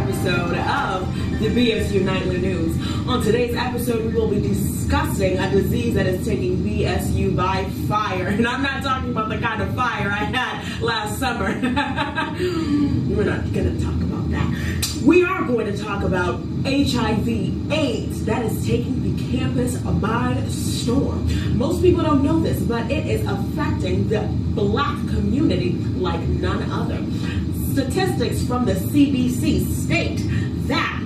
episode of the BSU Nightly News. On today's episode, we will be discussing a disease that is taking BSU by fire. And I'm not talking about the kind of fire I had last summer. We're not going to talk about that. We are going to talk about HIV/AIDS that is taking the campus by storm. Most people don't know this, but it is affecting the Black community like none other. Statistics from the CDC state that,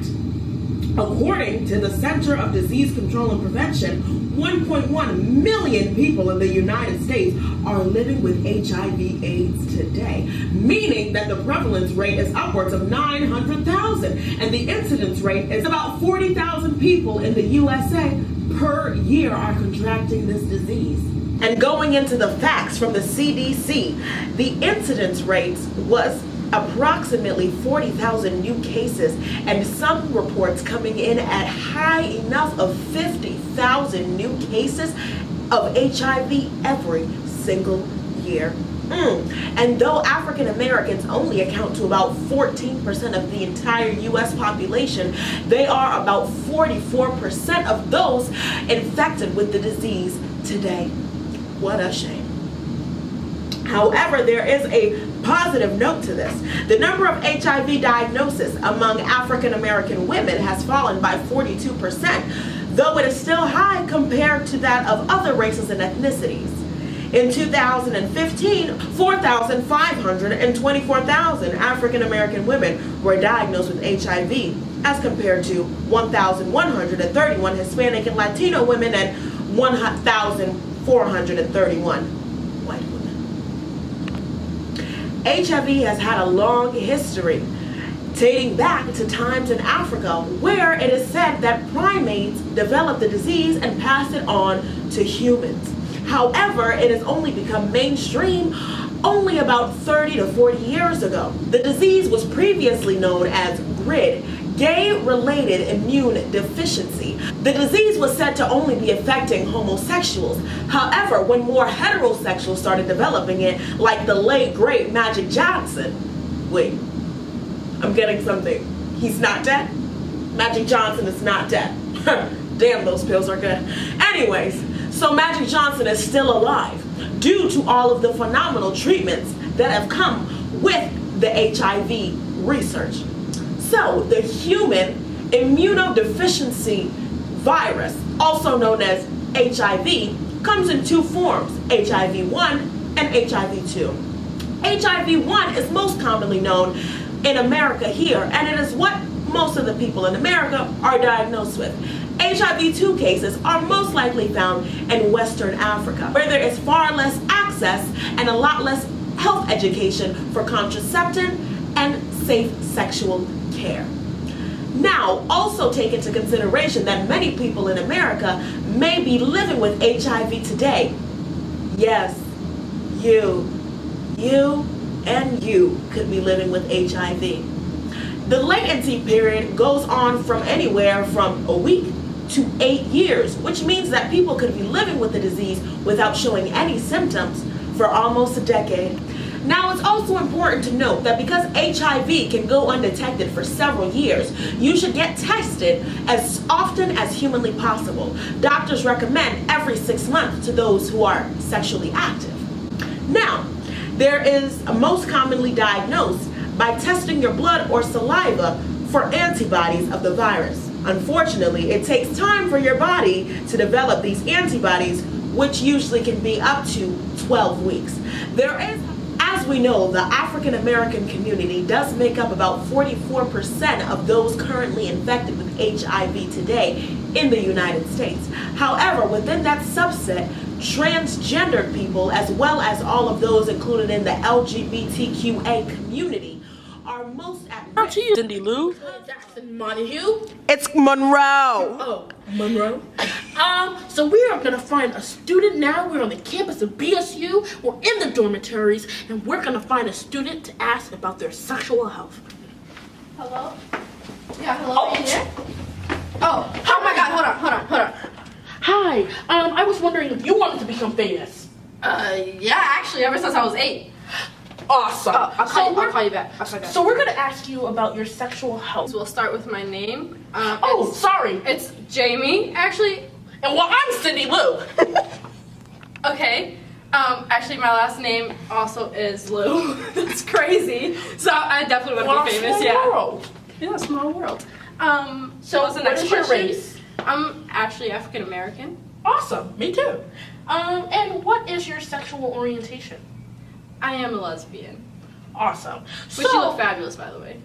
according to the Center of Disease Control and Prevention, 1.1 million people in the United States are living with HIV/AIDS today, meaning that the prevalence rate is upwards of 900,000, and the incidence rate is about 40,000 people in the USA per year are contracting this disease. And going into the facts from the CDC, the incidence rate was approximately 40,000 new cases, and some reports coming in at high enough of 50,000 new cases of HIV every single year. And though African Americans only account to about 14% of the entire US population, they are about 44% of those infected with the disease today. What a shame. However, there is a positive note to this. The number of HIV diagnoses among African American women has fallen by 42%, though it is still high compared to that of other races and ethnicities. In 2015, 4,524,000 African American women were diagnosed with HIV, as compared to 1,131 Hispanic and Latino women and 1,431 white women. HIV has had a long history, dating back to times in Africa, where it is said that primates developed the disease and passed it on to humans. However, it has only become mainstream only about 30 to 40 years ago. The disease was previously known as GRID, gay-related immune deficiency. The disease was said to only be affecting homosexuals. However, when more heterosexuals started developing it, like the late great Magic Johnson, wait, I'm getting something. He's not dead? Magic Johnson is not dead. Damn, those pills are good. Anyways, so Magic Johnson is still alive due to all of the phenomenal treatments that have come with the HIV research. So the human immunodeficiency virus, also known as HIV, comes in two forms, HIV-1 and HIV-2. HIV-1 is most commonly known in America here, and it is what most of the people in America are diagnosed with. HIV-2 cases are most likely found in Western Africa, where there is far less access and a lot less health education for contraception and safe sexual care. Now, also take into consideration that many people in America may be living with HIV today. Yes, you could be living with HIV. The latency period goes on from anywhere from a week to 8 years, which means that people could be living with the disease without showing any symptoms for almost a decade. Now, it's also important to note that because HIV can go undetected for several years, you should get tested as often as humanly possible. Doctors recommend every 6 months to those who are sexually active. Now, there is most commonly diagnosed by testing your blood or saliva for antibodies of the virus. Unfortunately, it takes time for your body to develop these antibodies, which usually can be up to 12 weeks. As we know, the African American community does make up about 44% of those currently infected with HIV today in the United States. However, within that subset, transgendered people, as well as all of those included in the LGBTQA community, are most at risk. To you, Cindy Lou. Jackson Montague. It's Monroe. Oh, Monroe. So we are gonna find a student now. We're on the campus of BSU. We're in the dormitories, and we're gonna find a student to ask about their sexual health. Hello? Yeah, hello, are you there? Oh my God, hold on. Hi, I was wondering if you wanted to become famous. Yeah, actually, ever since I was 8. Awesome. Oh, I'll call you back. So we're gonna ask you about your sexual health. So we'll start with my name. Sorry. It's Jamie, actually. And well, I'm Cindy Lou. Okay. Actually, my last name also is Lou. That's crazy. So I definitely want to be famous. Small world. Yeah, small world. So what's the next what is your question? race? I'm actually African American. Awesome. Me too. And what is your sexual orientation? I am a lesbian. Awesome. But you look fabulous, by the way.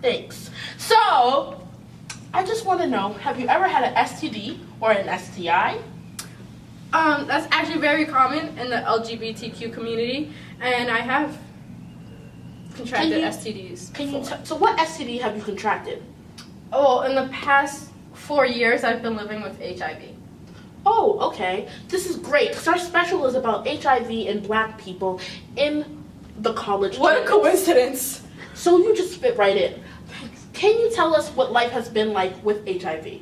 Thanks. So, I just want to know, have you ever had an STD or an STI? That's actually very common in the LGBTQ community, and I have contracted STDs. So what STD have you contracted? Oh, in the past 4 years, I've been living with HIV. Oh, okay. This is great, because our special is about HIV in Black people in the college What a campus. coincidence. So you just fit right in. Can you tell us what life has been like with HIV?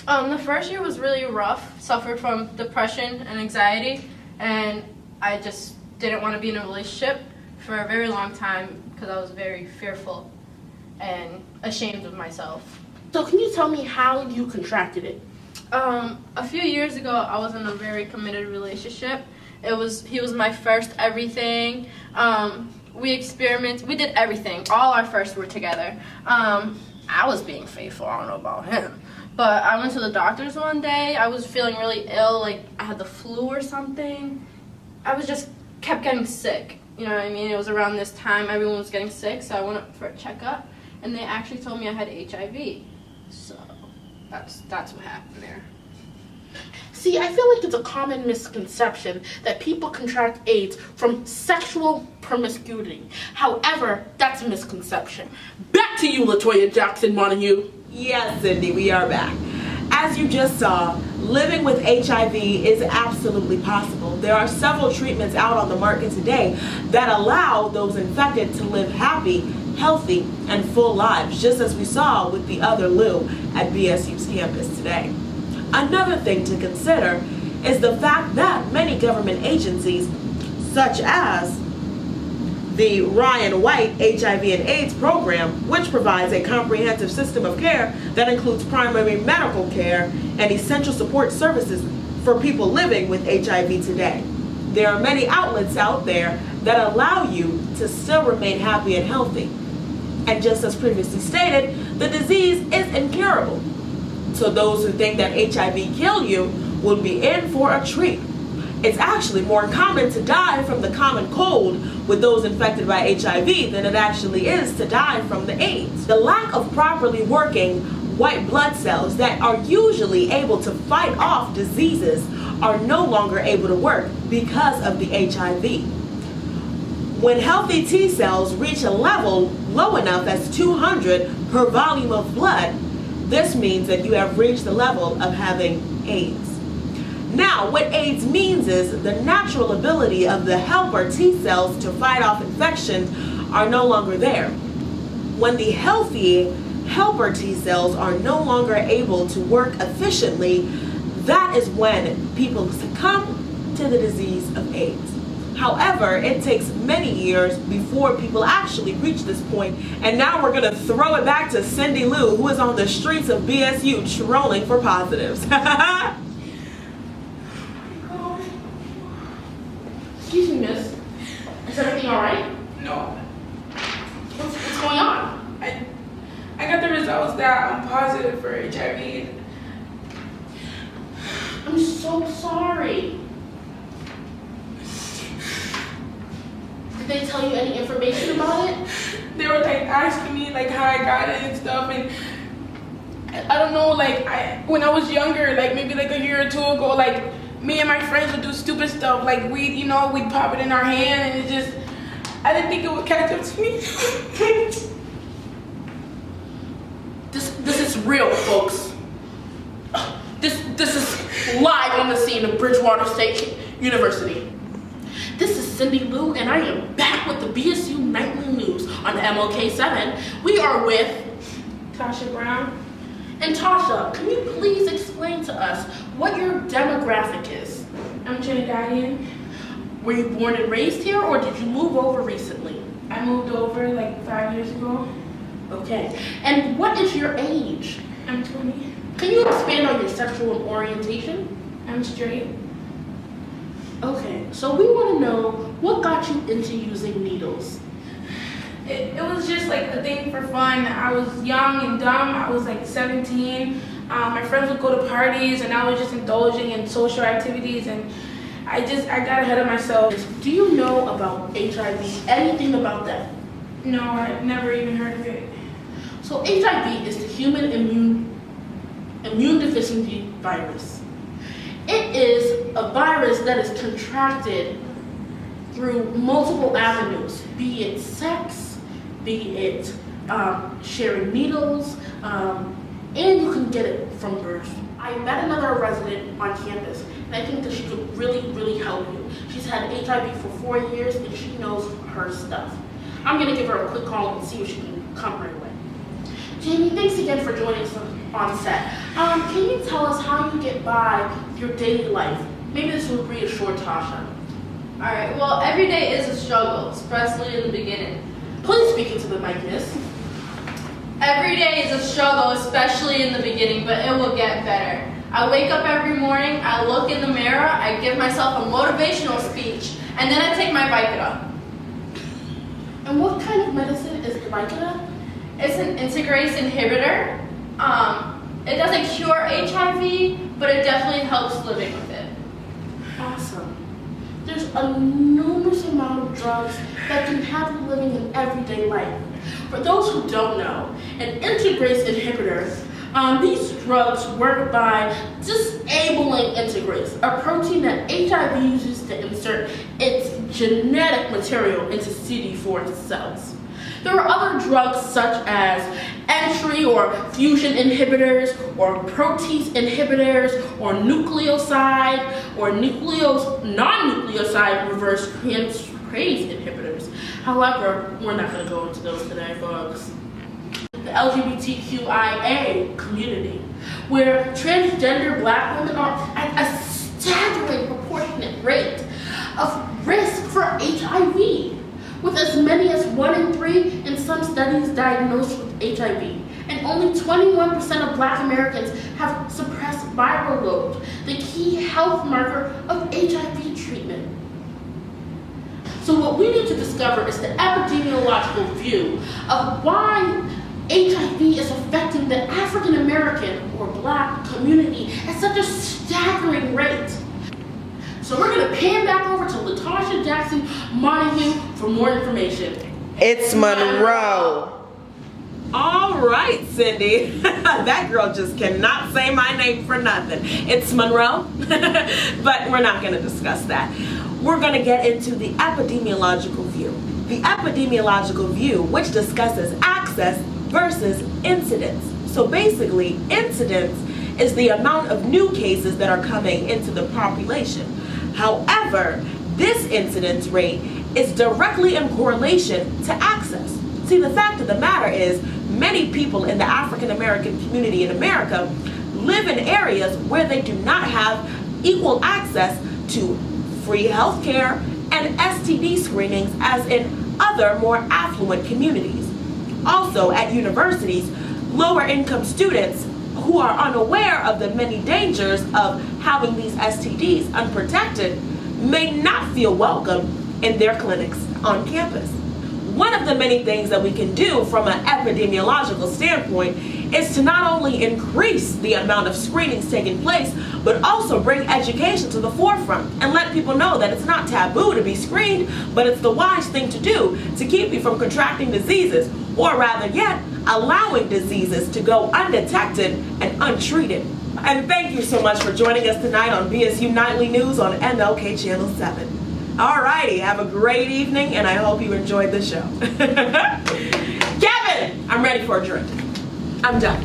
The first year was really rough. Suffered from depression and anxiety, and I just didn't want to be in a relationship for a very long time because I was very fearful and ashamed of myself. So can you tell me how you contracted it? A few years ago, I was in a very committed relationship. He was my first everything. We did everything. All our firsts were together. I was being faithful, I don't know about him. But I went to the doctors one day. I was feeling really ill, like I had the flu or something. I was just kept getting sick. You know what I mean? It was around this time everyone was getting sick, so I went up for a checkup, and they actually told me I had HIV. So that's what happened there. See, I feel like it's a common misconception that people contract AIDS from sexual promiscuity. However, that's a misconception. Back to you, LaToya Jackson Montague. Yes, Cindy, we are back. As you just saw, living with HIV is absolutely possible. There are several treatments out on the market today that allow those infected to live happy, healthy, and full lives, just as we saw with the other Lou at BSU's campus today. Another thing to consider is the fact that many government agencies, such as the Ryan White HIV and AIDS program, which provides a comprehensive system of care that includes primary medical care and essential support services for people living with HIV today. There are many outlets out there that allow you to still remain happy and healthy. And just as previously stated, the disease is incurable. So those who think that HIV killed you will be in for a treat. It's actually more common to die from the common cold with those infected by HIV than it actually is to die from the AIDS. The lack of properly working white blood cells that are usually able to fight off diseases are no longer able to work because of the HIV. When healthy T cells reach a level low enough as 200 per volume of blood, this means that you have reached the level of having AIDS. Now, what AIDS means is the natural ability of the helper T cells to fight off infections are no longer there. When the healthy helper T cells are no longer able to work efficiently, that is when people succumb to the disease of AIDS. However, it takes many years before people actually reach this point, and now we're going to throw it back to Cindy Lou, who is on the streets of BSU trolling for positives. Excuse me, miss. Is everything all right? No. What's going on? I got the results that I'm positive for HIV. I'm so sorry. Did they tell you any information about it? They were like asking me like how I got it and stuff, and I don't know, like when I was younger, like maybe like a year or two ago, like me and my friends would do stupid stuff, like we'd pop it in our hand, and it just, I didn't think it would catch up to me. This is real, folks. This is live on the scene of Bridgewater State University. This is Cindy Lou, and I am back with the BSU Nightly News on MLK 7. We are with Tasha Brown. And Tasha, can you please explain to us what your demographic is? I'm Trinidadian. Were you born and raised here, or did you move over recently? I moved over like 5 years ago. Okay. And what is your age? I'm 20. Can you expand on your sexual orientation? I'm straight. Okay, so we want to know what got you into using needles. It was just like a thing for fun. I was young and dumb. I was like 17. My friends would go to parties and I was just indulging in social activities, and I got ahead of myself. Do you know about HIV? Anything about that? No, I've never even heard of it. So HIV is the human immune deficiency virus. It is a virus that is contracted through multiple avenues, be it sex, be it sharing needles, and you can get it from birth. I met another resident on campus, and I think that she could really, really help you. She's had HIV for 4 years, and she knows her stuff. I'm gonna give her a quick call and see if she can come right away. Jamie, thanks again for joining us on set. Can you tell us how you get by your daily life? Maybe this will reassure Tasha. Alright, well, every day is a struggle, especially in the beginning. Please speak into the mic, miss. Every day is a struggle, especially in the beginning, but it will get better. I wake up every morning, I look in the mirror, I give myself a motivational speech, and then I take my Vicodin. And what kind of medicine is the Vicodin? It's an integrase inhibitor. It doesn't cure HIV, but it definitely helps living with it. Awesome. There's a numerous amount of drugs that can have you living an everyday life. For those who don't know, an integrase inhibitor, these drugs work by disabling integrase, a protein that HIV uses to insert its genetic material into CD4 cells. There are other drugs such as entry or fusion inhibitors, or protease inhibitors, or nucleoside, or non-nucleoside reverse transcriptase inhibitors. However, we're not going to go into those today, folks. The LGBTQIA community, where transgender Black women are at a staggering proportionate rate of risk for HIV, with as many as 1 in 3 in some studies diagnosed with HIV. And only 21% of Black Americans have suppressed viral load, the key health marker of HIV treatment. So what we need to discover is the epidemiological view of why HIV is affecting the African American or Black community at such a staggering rate. So we're going to pan back over to Latasha Jackson Montague for more information. It's Monroe. All right, Cindy. That girl just cannot say my name for nothing. It's Monroe, but we're not going to discuss that. We're going to get into the epidemiological view. The epidemiological view, which discusses access versus incidence. So basically, incidence is the amount of new cases that are coming into the population. However, this incidence rate is directly in correlation to access. See, the fact of the matter is, many people in the African American community in America live in areas where they do not have equal access to free health care and STD screenings as in other more affluent communities. Also, at universities, lower income students who are unaware of the many dangers of having these STDs unprotected may not feel welcome in their clinics on campus. One of the many things that we can do from an epidemiological standpoint is to not only increase the amount of screenings taking place, but also bring education to the forefront and let people know that it's not taboo to be screened, but it's the wise thing to do to keep you from contracting diseases, or rather yet, allowing diseases to go undetected and untreated. And thank you so much for joining us tonight on BSU Nightly News on MLK Channel 7. Alrighty, have a great evening, and I hope you enjoyed the show. Kevin, I'm ready for a drink. I'm done.